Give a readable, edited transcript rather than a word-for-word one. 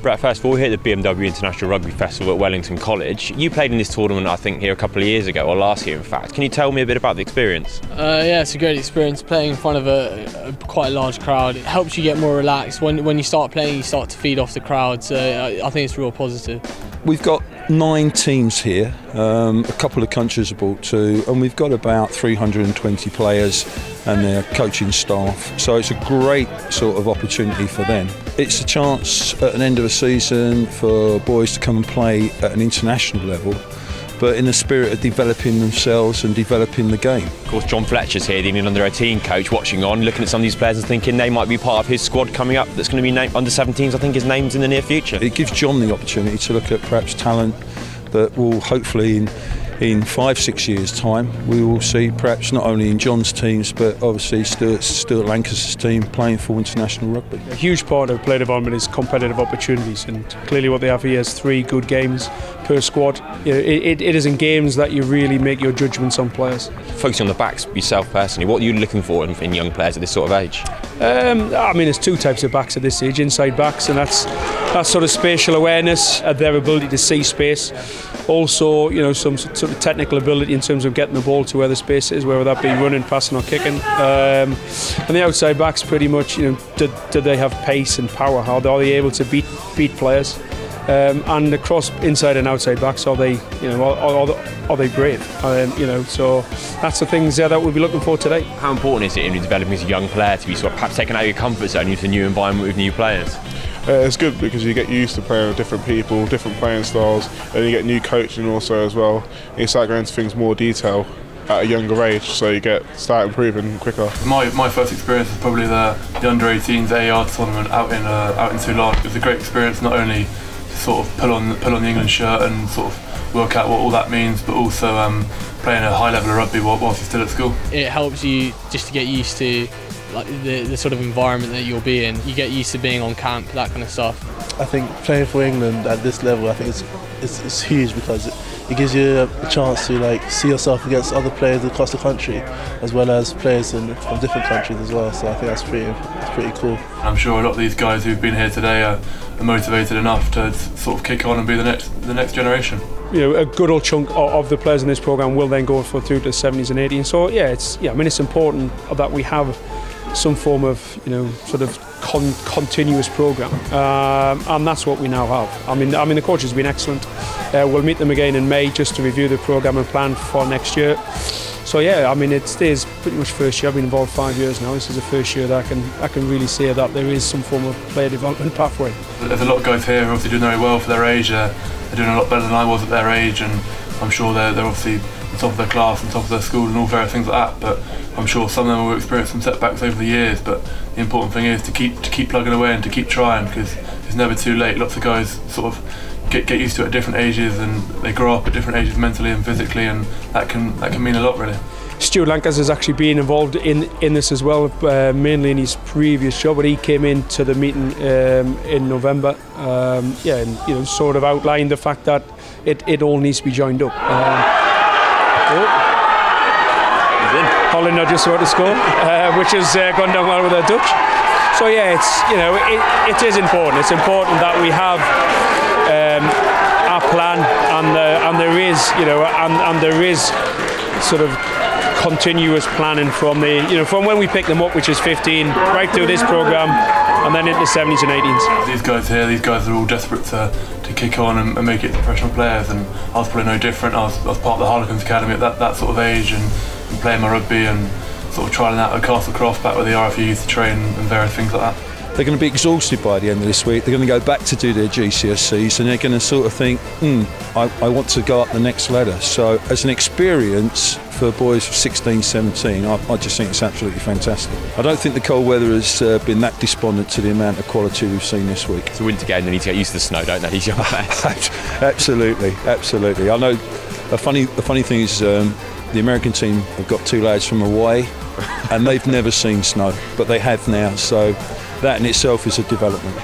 Brett, first of all, we're here at the BMW International Rugby Festival at Wellington College. You played in this tournament, I think, here a couple of years ago, or last year in fact. Can you tell me a bit about the experience? Yeah, it's a great experience playing in front of a quite large crowd. It helps you get more relaxed. When you start playing, you start to feed off the crowd, so I think it's real positive. We've got 9 teams here, a couple of countries have brought 2, and we've got about 320 players and their coaching staff, so it's a great sort of opportunity for them. It's a chance at an end of a season for boys to come and play at an international level, but in the spirit of developing themselves and developing the game. Of course, John Fletcher's here, the England under-18 coach, watching on, looking at some of these players and thinking they might be part of his squad coming up that's going to be named under-17s. I think his name's in the near future. It gives John the opportunity to look at perhaps talent that will hopefully in 5-6 years' time we will see perhaps not only in John's teams but obviously Stuart Lancaster's team playing for international rugby. A huge part of player development is competitive opportunities, and clearly what they have here is 3 good games per squad. You know, it is in games that you really make your judgments on players. Focusing on the backs yourself personally, what are you looking for in young players at this sort of age? I mean, there's 2 types of backs at this age: inside backs, and that's sort of spatial awareness, their ability to see space. Also, you know, some sort of technical ability in terms of getting the ball to where the space is, whether that be running, passing or kicking. And the outside backs, pretty much, you know, do they have pace and power? How are they able to beat players? And across inside and outside backs, are they, you know, are they brave? You know, so that's the things that we'll be looking for today. How important is it in developing as a young player to be sort of perhaps taken out of your comfort zone into a new environment with new players? It's good because you get used to playing with different people, different playing styles, and you get new coaching also as well. And you start going into things more detail at a younger age, so you start improving quicker. My first experience was probably the under-18s AR tournament out in Toulon. It was a great experience, not only to sort of pull on the England shirt and sort of work out what all that means, but also playing a high level of rugby whilst you're still at school. It helps you just to get used to like the sort of environment that you'll be in. You get used to being on camp, that kind of stuff. I think playing for England at this level, I think it's huge because it gives you a chance to like see yourself against other players across the country, as well as players from different countries as well. So I think that's pretty cool. I'm sure a lot of these guys who've been here today are motivated enough to sort of kick on and be the next generation. You know, a good old chunk of the players in this programme will then go through to the 70s and 80s. So yeah, I mean, it's important that we have some form of, you know, sort of continuous programme, and that's what we now have. I mean, the coach has been excellent. We'll meet them again in May just to review the programme and plan for next year. So yeah, I mean, it stays pretty much first year. I've been involved 5 years now. This is the first year that I can really say that there is some form of player development pathway. There's a lot of guys here who are obviously doing very well for their age. They're doing a lot better than I was at their age, and I'm sure they're obviously on top of their class, on top of their school and all various things like that, but I'm sure some of them will experience some setbacks over the years. But the important thing is to keep plugging away and to keep trying, because it's never too late. Lots of guys sort of get used to it at different ages, and they grow up at different ages mentally and physically, and that can mean a lot, really. Stuart Lancaster has actually been involved in this as well, mainly in his previous job, but he came into the meeting in November, yeah, and you know, sort of outlined the fact that it all needs to be joined up. Holland are just about to score, which has gone down well with their Dutch. So yeah, it is important. It's important that we have our plan, and there is, you know, and there is sort of continuous planning from when we pick them up, which is 15, right through this programme, and then into the 70s and 80s. These guys here, are all desperate to kick on and make it to professional players, and I was probably no different. I was part of the Harlequins Academy at that sort of age, and playing my rugby and sort of trialling out at Castlecroft back where the RFU used to train and various things like that. They're going to be exhausted by the end of this week. They're going to go back to do their GCSEs, and they're going to sort of think, I want to go up the next ladder. So as an experience for boys of 16, 17, I just think it's absolutely fantastic. I don't think the cold weather has been that despondent to the amount of quality we've seen this week. It's a winter game, they need to get used to the snow, don't they, these young players? Absolutely, absolutely. I know the funny thing is the American team have got 2 lads from Hawaii and they've never seen snow, but they have now, so that in itself is a development.